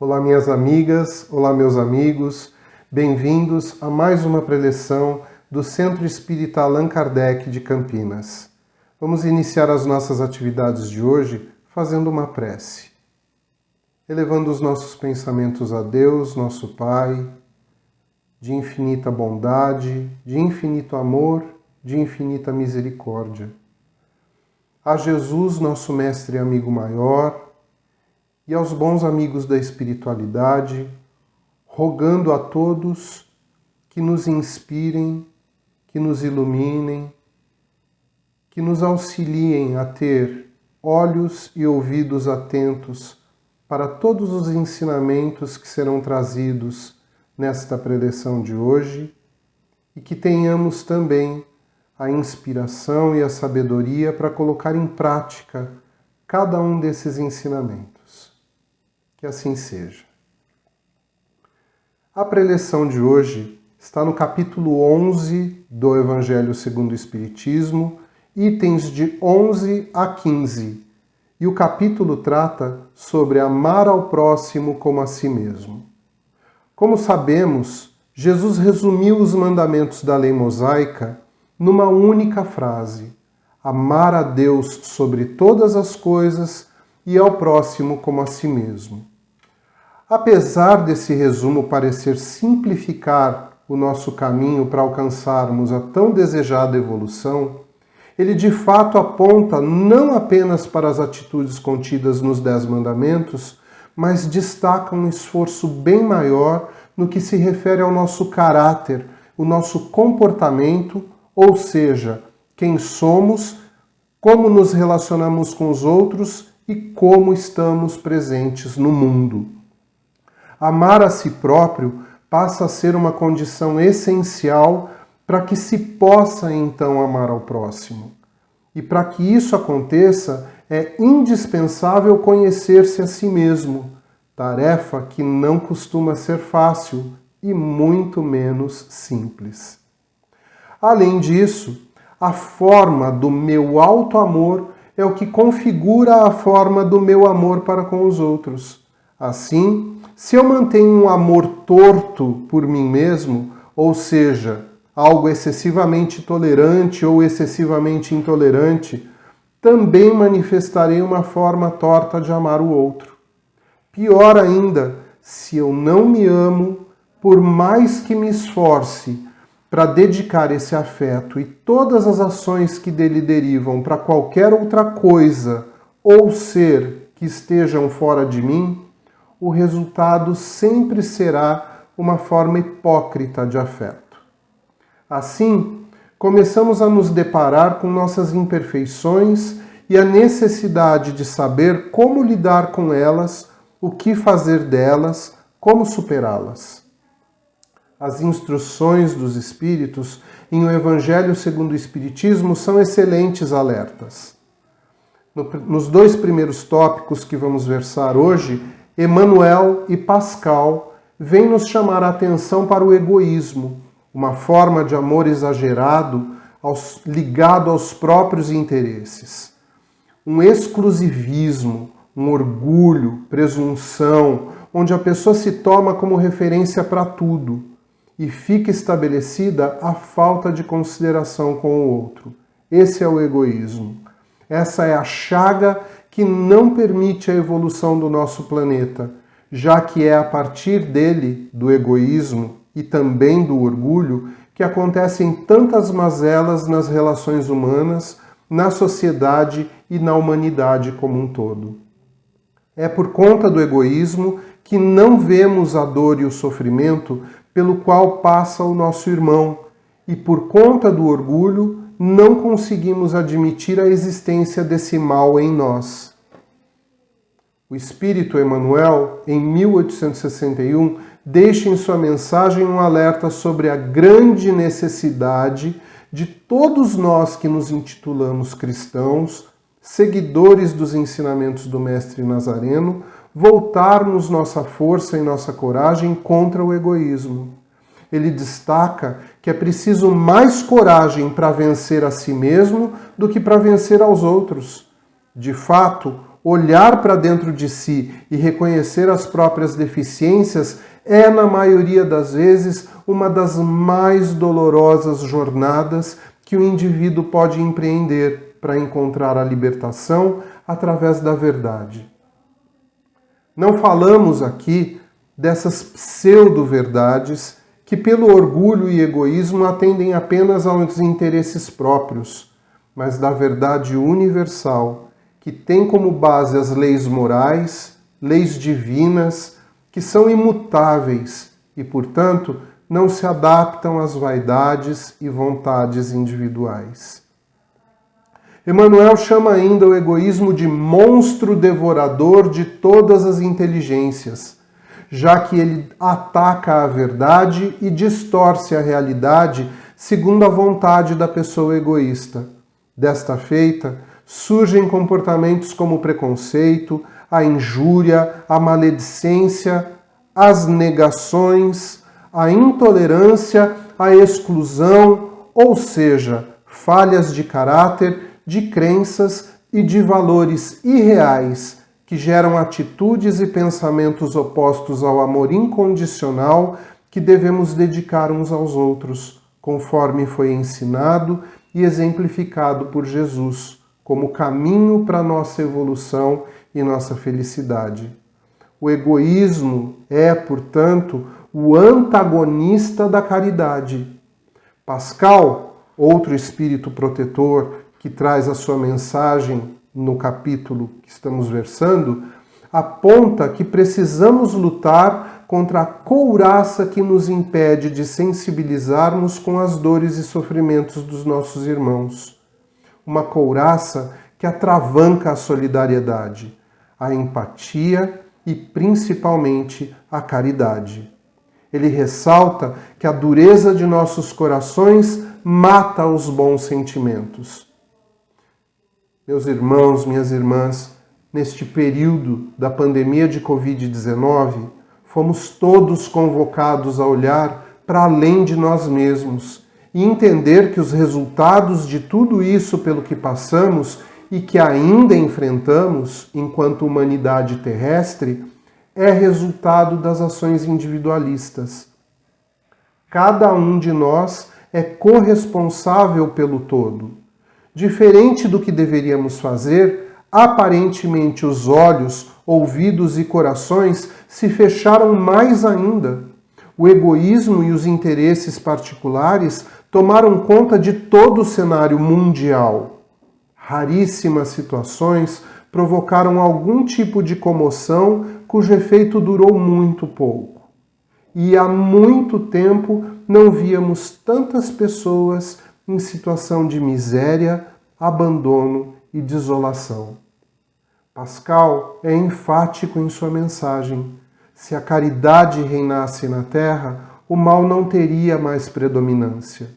Olá, minhas amigas, olá, meus amigos, bem-vindos a mais uma preleção do Centro Espírita Allan Kardec de Campinas. Vamos iniciar as nossas atividades de hoje fazendo uma prece, elevando os nossos pensamentos a Deus, nosso Pai, de infinita bondade, de infinito amor, de infinita misericórdia. A Jesus, nosso Mestre e amigo maior, e aos bons amigos da espiritualidade, rogando a todos que nos inspirem, que nos iluminem, que nos auxiliem a ter olhos e ouvidos atentos para todos os ensinamentos que serão trazidos nesta preleção de hoje e que tenhamos também a inspiração e a sabedoria para colocar em prática cada um desses ensinamentos. Que assim seja. A preleção de hoje está no capítulo 11 do Evangelho segundo o Espiritismo, itens de 11 a 15, e o capítulo trata sobre amar ao próximo como a si mesmo. Como sabemos, Jesus resumiu os mandamentos da lei mosaica numa única frase: amar a Deus sobre todas as coisas e ao próximo como a si mesmo. Apesar desse resumo parecer simplificar o nosso caminho para alcançarmos a tão desejada evolução, ele de fato aponta não apenas para as atitudes contidas nos 10 mandamentos, mas destaca um esforço bem maior no que se refere ao nosso caráter, o nosso comportamento, ou seja, quem somos, como nos relacionamos com os outros e como estamos presentes no mundo. Amar a si próprio passa a ser uma condição essencial para que se possa então amar ao próximo. E para que isso aconteça, é indispensável conhecer-se a si mesmo, tarefa que não costuma ser fácil e muito menos simples. Além disso, a forma do meu auto-amor é o que configura a forma do meu amor para com os outros. Assim, se eu mantenho um amor torto por mim mesmo, ou seja, algo excessivamente tolerante ou excessivamente intolerante, também manifestarei uma forma torta de amar o outro. Pior ainda, se eu não me amo, por mais que me esforce para dedicar esse afeto e todas as ações que dele derivam para qualquer outra coisa ou ser que estejam fora de mim, o resultado sempre será uma forma hipócrita de afeto. Assim, começamos a nos deparar com nossas imperfeições e a necessidade de saber como lidar com elas, o que fazer delas, como superá-las. As instruções dos Espíritos em O Evangelho segundo o Espiritismo são excelentes alertas. Nos 2 primeiros tópicos que vamos versar hoje, Emmanuel e Pascal vêm nos chamar a atenção para o egoísmo, uma forma de amor exagerado ligado aos próprios interesses. Um exclusivismo, um orgulho, presunção, onde a pessoa se toma como referência para tudo e fica estabelecida a falta de consideração com o outro. Esse é o egoísmo. Essa é a chaga que não permite a evolução do nosso planeta, já que é a partir dele, do egoísmo e também do orgulho, que acontecem tantas mazelas nas relações humanas, na sociedade e na humanidade como um todo. É por conta do egoísmo que não vemos a dor e o sofrimento pelo qual passa o nosso irmão, e por conta do orgulho não conseguimos admitir a existência desse mal em nós. O Espírito Emmanuel, em 1861, deixa em sua mensagem um alerta sobre a grande necessidade de todos nós que nos intitulamos cristãos, seguidores dos ensinamentos do Mestre Nazareno, voltarmos nossa força e nossa coragem contra o egoísmo. Ele destaca que é preciso mais coragem para vencer a si mesmo do que para vencer aos outros. De fato, olhar para dentro de si e reconhecer as próprias deficiências é, na maioria das vezes, uma das mais dolorosas jornadas que o indivíduo pode empreender para encontrar a libertação através da verdade. Não falamos aqui dessas pseudo-verdades que, pelo orgulho e egoísmo, atendem apenas aos interesses próprios, mas da verdade universal, que tem como base as leis morais, leis divinas, que são imutáveis e, portanto, não se adaptam às vaidades e vontades individuais. Emmanuel chama ainda o egoísmo de monstro devorador de todas as inteligências, já que ele ataca a verdade e distorce a realidade segundo a vontade da pessoa egoísta. Desta feita, surgem comportamentos como o preconceito, a injúria, a maledicência, as negações, a intolerância, a exclusão, ou seja, falhas de caráter, de crenças e de valores irreais que geram atitudes e pensamentos opostos ao amor incondicional que devemos dedicar uns aos outros, conforme foi ensinado e exemplificado por Jesus, como caminho para nossa evolução e nossa felicidade. O egoísmo é, portanto, o antagonista da caridade. Pascal, outro espírito protetor que traz a sua mensagem no capítulo que estamos versando, aponta que precisamos lutar contra a couraça que nos impede de sensibilizarmos com as dores e sofrimentos dos nossos irmãos. Uma couraça que atravanca a solidariedade, a empatia e, principalmente, a caridade. Ele ressalta que a dureza de nossos corações mata os bons sentimentos. Meus irmãos, minhas irmãs, neste período da pandemia de Covid-19, fomos todos convocados a olhar para além de nós mesmos e entender que os resultados de tudo isso pelo que passamos e que ainda enfrentamos enquanto humanidade terrestre é resultado das ações individualistas. Cada um de nós é corresponsável pelo todo. Diferente do que deveríamos fazer, aparentemente os olhos, ouvidos e corações se fecharam mais ainda. O egoísmo e os interesses particulares tomaram conta de todo o cenário mundial. Raríssimas situações provocaram algum tipo de comoção cujo efeito durou muito pouco. E há muito tempo não víamos tantas pessoas em situação de miséria, abandono e desolação. Pascal é enfático em sua mensagem. Se a caridade reinasse na terra, o mal não teria mais predominância.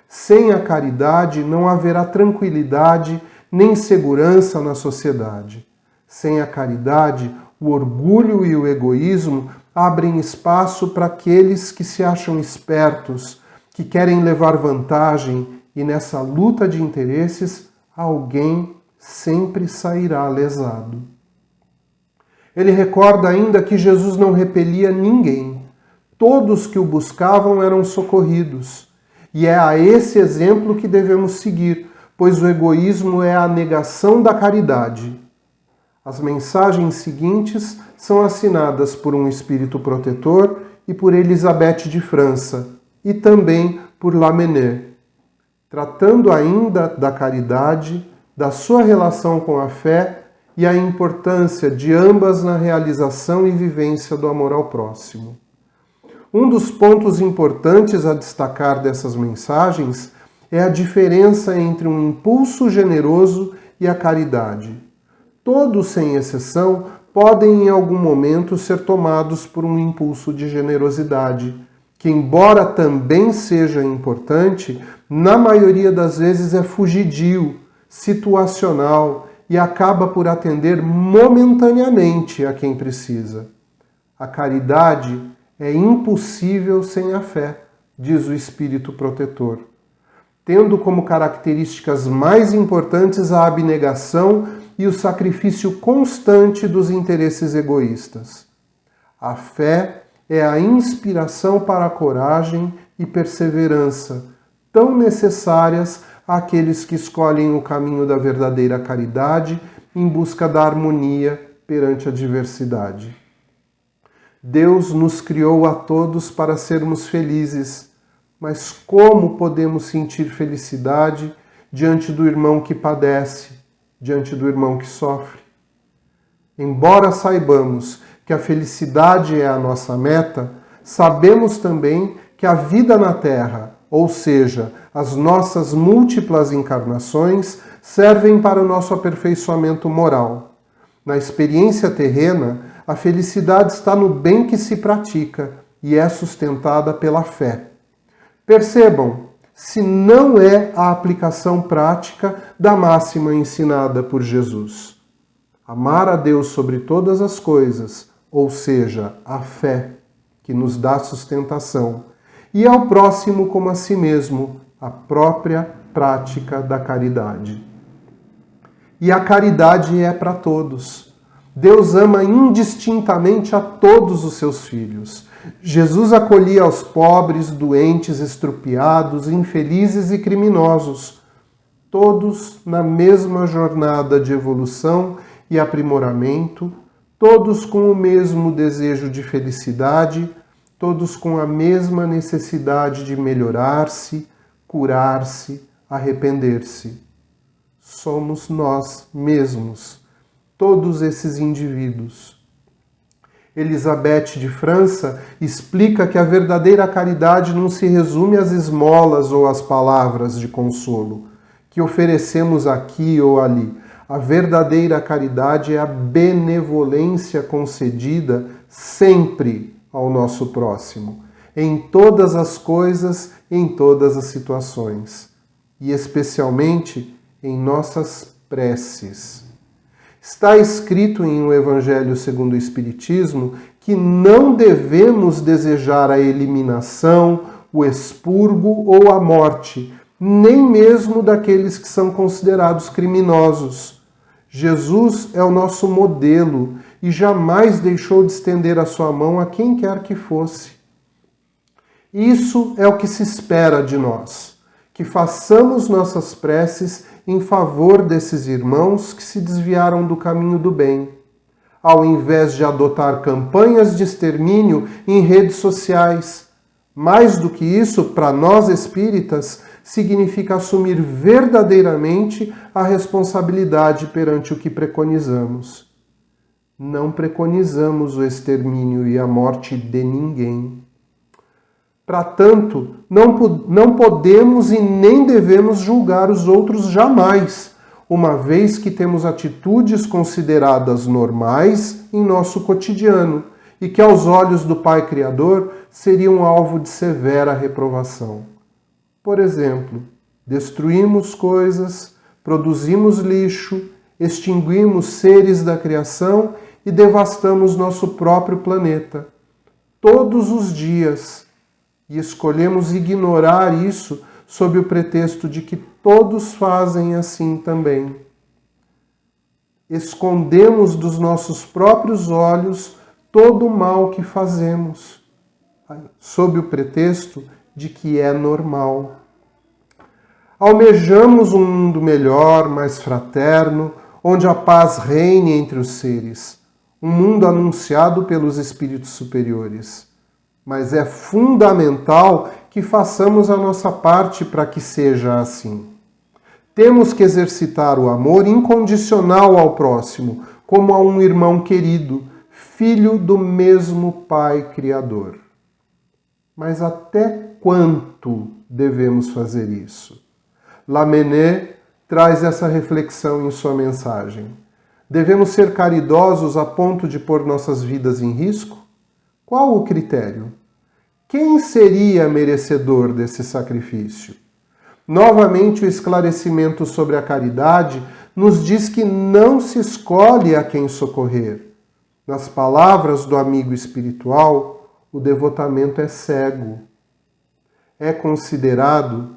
Sem a caridade não haverá tranquilidade nem segurança na sociedade. Sem a caridade, o orgulho e o egoísmo abrem espaço para aqueles que se acham espertos, que querem levar vantagem, e nessa luta de interesses, alguém sempre sairá lesado. Ele recorda ainda que Jesus não repelia ninguém. Todos que o buscavam eram socorridos. E é a esse exemplo que devemos seguir, pois o egoísmo é a negação da caridade. As mensagens seguintes são assinadas por um espírito protetor e por Elisabeth de França, e também por Lamennais, tratando ainda da caridade, da sua relação com a fé e a importância de ambas na realização e vivência do amor ao próximo. Um dos pontos importantes a destacar dessas mensagens é a diferença entre um impulso generoso e a caridade. Todos, sem exceção, podem em algum momento ser tomados por um impulso de generosidade, que, embora também seja importante, na maioria das vezes é fugidio, situacional e acaba por atender momentaneamente a quem precisa. A caridade é impossível sem a fé, diz o Espírito protetor, tendo como características mais importantes a abnegação e o sacrifício constante dos interesses egoístas. A fé é a inspiração para a coragem e perseverança, tão necessárias àqueles que escolhem o caminho da verdadeira caridade em busca da harmonia perante a diversidade. Deus nos criou a todos para sermos felizes, mas como podemos sentir felicidade diante do irmão que padece, diante do irmão que sofre? Embora saibamos que a felicidade é a nossa meta, sabemos também que a vida na Terra, ou seja, as nossas múltiplas encarnações, servem para o nosso aperfeiçoamento moral. Na experiência terrena, a felicidade está no bem que se pratica e é sustentada pela fé. Percebam, se não é a aplicação prática da máxima ensinada por Jesus. Amar a Deus sobre todas as coisas, ou seja, a fé, que nos dá sustentação, e ao próximo como a si mesmo, a própria prática da caridade. E a caridade é para todos. Deus ama indistintamente a todos os seus filhos. Jesus acolhia aos pobres, doentes, estrupiados, infelizes e criminosos, todos na mesma jornada de evolução e aprimoramento, todos com o mesmo desejo de felicidade, todos com a mesma necessidade de melhorar-se, curar-se, arrepender-se. Somos nós mesmos, todos esses indivíduos. Elizabeth de França explica que a verdadeira caridade não se resume às esmolas ou às palavras de consolo que oferecemos aqui ou ali. A verdadeira caridade é a benevolência concedida sempre ao nosso próximo, em todas as coisas, em todas as situações, e especialmente em nossas preces. Está escrito em O Evangelho segundo o Espiritismo que não devemos desejar a eliminação, o expurgo ou a morte, nem mesmo daqueles que são considerados criminosos. Jesus é o nosso modelo e jamais deixou de estender a sua mão a quem quer que fosse. Isso é o que se espera de nós, que façamos nossas preces em favor desses irmãos que se desviaram do caminho do bem, ao invés de adotar campanhas de extermínio em redes sociais. Mais do que isso, para nós espíritas, significa assumir verdadeiramente a responsabilidade perante o que preconizamos. Não preconizamos o extermínio e a morte de ninguém. Para tanto, não podemos e nem devemos julgar os outros jamais, uma vez que temos atitudes consideradas normais em nosso cotidiano e que aos olhos do Pai Criador seriam alvo de severa reprovação. Por exemplo, destruímos coisas, produzimos lixo, extinguimos seres da criação e devastamos nosso próprio planeta. Todos os dias. E escolhemos ignorar isso sob o pretexto de que todos fazem assim também. Escondemos dos nossos próprios olhos todo o mal que fazemos, sob o pretexto de que é normal. Almejamos um mundo melhor, mais fraterno, onde a paz reine entre os seres, um mundo anunciado pelos espíritos superiores. Mas é fundamental que façamos a nossa parte para que seja assim. Temos que exercitar o amor incondicional ao próximo, como a um irmão querido, filho do mesmo Pai Criador. Mas até quanto devemos fazer isso? Lamennais traz essa reflexão em sua mensagem. Devemos ser caridosos a ponto de pôr nossas vidas em risco? Qual o critério? Quem seria merecedor desse sacrifício? Novamente, o esclarecimento sobre a caridade nos diz que não se escolhe a quem socorrer. Nas palavras do amigo espiritual, o devotamento é cego. É considerado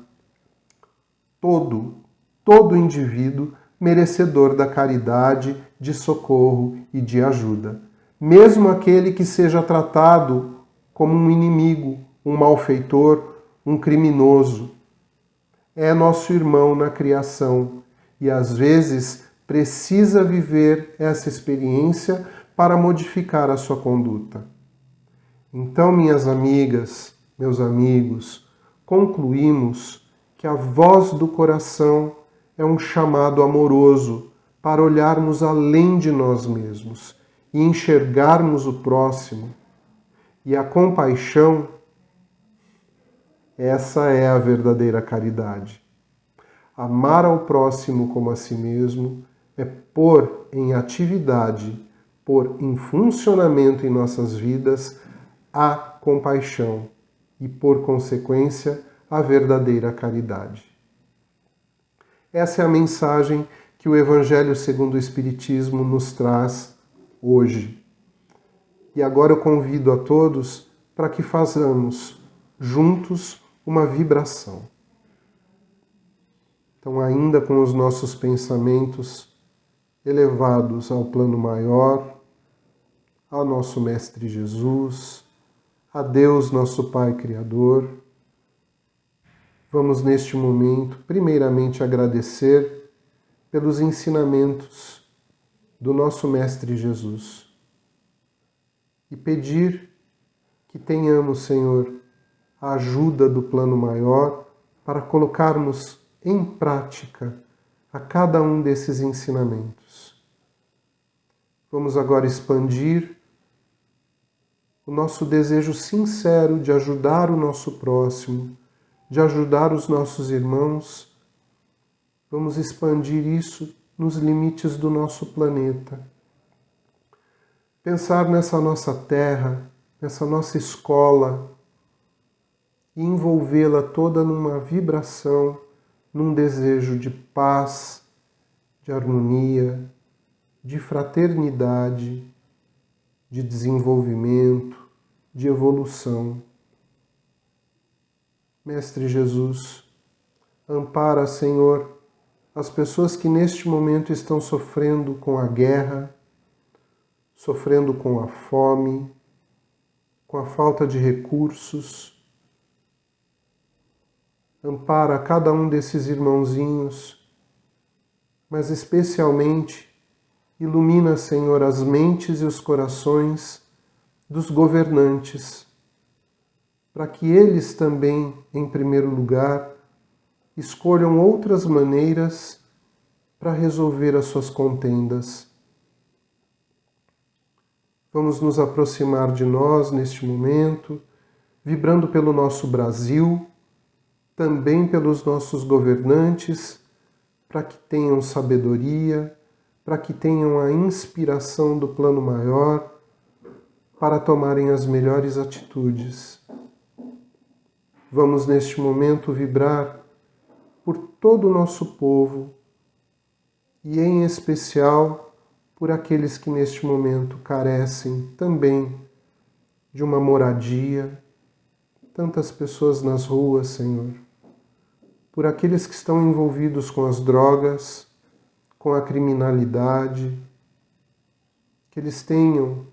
todo indivíduo merecedor da caridade, de socorro e de ajuda. Mesmo aquele que seja tratado como um inimigo, um malfeitor, um criminoso, é nosso irmão na criação e às vezes precisa viver essa experiência para modificar a sua conduta. Então, minhas amigas, meus amigos, concluímos que a voz do coração é um chamado amoroso para olharmos além de nós mesmos e enxergarmos o próximo. E a compaixão, essa é a verdadeira caridade. Amar ao próximo como a si mesmo é pôr em atividade, pôr em funcionamento em nossas vidas a compaixão e, por consequência, a verdadeira caridade. Essa é a mensagem que o Evangelho segundo o Espiritismo nos traz hoje. E agora eu convido a todos para que façamos juntos uma vibração. Então, ainda com os nossos pensamentos elevados ao plano maior, ao nosso Mestre Jesus, a Deus, nosso Pai Criador, vamos neste momento, primeiramente, agradecer pelos ensinamentos do nosso Mestre Jesus e pedir que tenhamos, Senhor, a ajuda do plano maior para colocarmos em prática a cada um desses ensinamentos. Vamos agora expandir o nosso desejo sincero de ajudar o nosso próximo, de ajudar os nossos irmãos. Vamos expandir isso nos limites do nosso planeta. Pensar nessa nossa terra, nessa nossa escola, e envolvê-la toda numa vibração, num desejo de paz, de harmonia, de fraternidade, de desenvolvimento, de evolução. Mestre Jesus, ampara, Senhor, as pessoas que neste momento estão sofrendo com a guerra, sofrendo com a fome, com a falta de recursos. Ampara cada um desses irmãozinhos, mas especialmente ilumina, Senhor, as mentes e os corações dos governantes, para que eles também, em primeiro lugar, escolham outras maneiras para resolver as suas contendas. Vamos nos aproximar de nós neste momento, vibrando pelo nosso Brasil, também pelos nossos governantes, para que tenham sabedoria, para que tenham a inspiração do plano maior, para tomarem as melhores atitudes. Vamos neste momento vibrar por todo o nosso povo e, em especial, por aqueles que neste momento carecem também de uma moradia, tantas pessoas nas ruas, Senhor, por aqueles que estão envolvidos com as drogas, com a criminalidade, que eles tenham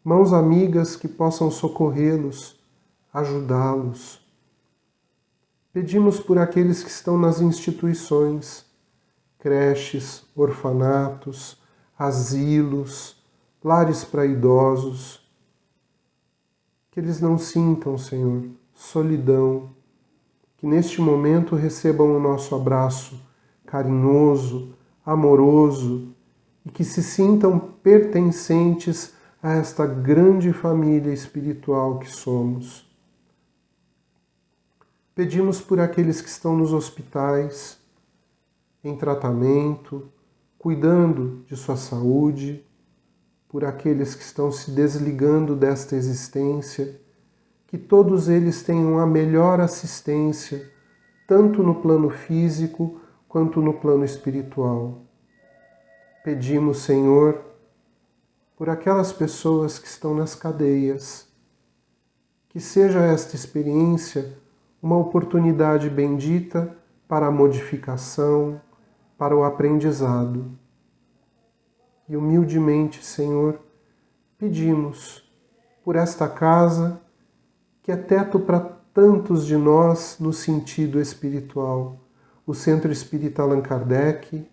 mãos amigas que possam socorrê-los, ajudá-los. Pedimos por aqueles que estão nas instituições, creches, orfanatos, asilos, lares para idosos, que eles não sintam, Senhor, solidão, que neste momento recebam o nosso abraço carinhoso, amoroso e que se sintam pertencentes a esta grande família espiritual que somos. Pedimos por aqueles que estão nos hospitais, em tratamento, cuidando de sua saúde, por aqueles que estão se desligando desta existência, que todos eles tenham a melhor assistência, tanto no plano físico quanto no plano espiritual. Pedimos, Senhor, por aquelas pessoas que estão nas cadeias, que seja esta experiência uma oportunidade bendita para a modificação, para o aprendizado. E humildemente, Senhor, pedimos por esta casa, que é teto para tantos de nós no sentido espiritual, o Centro Espírita Allan Kardec,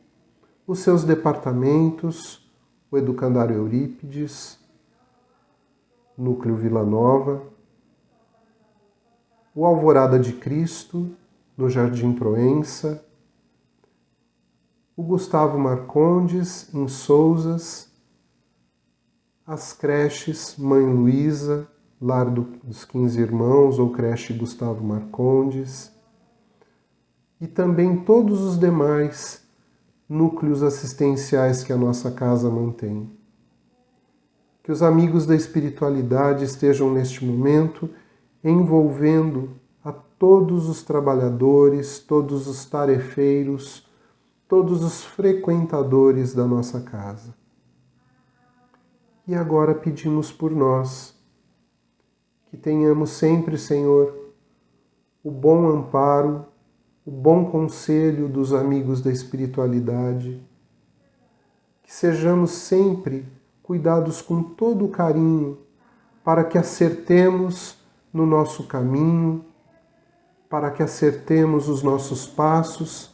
os seus departamentos, o Educandário Eurípides, Núcleo Vila Nova, o Alvorada de Cristo, no Jardim Proença, o Gustavo Marcondes, em Sousas, as creches Mãe Luísa, Lar dos 15 Irmãos ou Creche Gustavo Marcondes, e também todos os demais núcleos assistenciais que a nossa casa mantém. Que os amigos da espiritualidade estejam neste momento envolvendo a todos os trabalhadores, todos os tarefeiros, todos os frequentadores da nossa casa. E agora pedimos por nós, que tenhamos sempre, Senhor, o bom amparo, o bom conselho dos amigos da espiritualidade, que sejamos sempre cuidados com todo o carinho, para que acertemos no nosso caminho, para que acertemos os nossos passos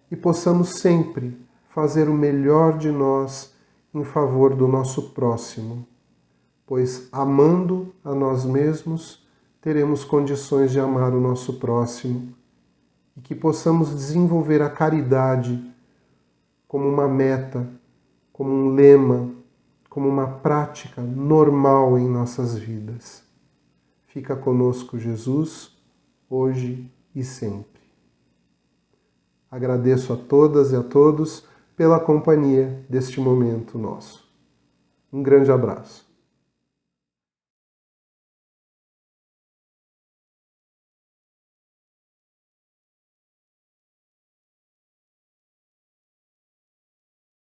e possamos sempre fazer o melhor de nós em favor do nosso próximo, pois amando a nós mesmos, teremos condições de amar o nosso próximo e que possamos desenvolver a caridade como uma meta, como um lema, como uma prática normal em nossas vidas. Fica conosco, Jesus, hoje e sempre. Agradeço a todas e a todos pela companhia deste momento nosso. Um grande abraço.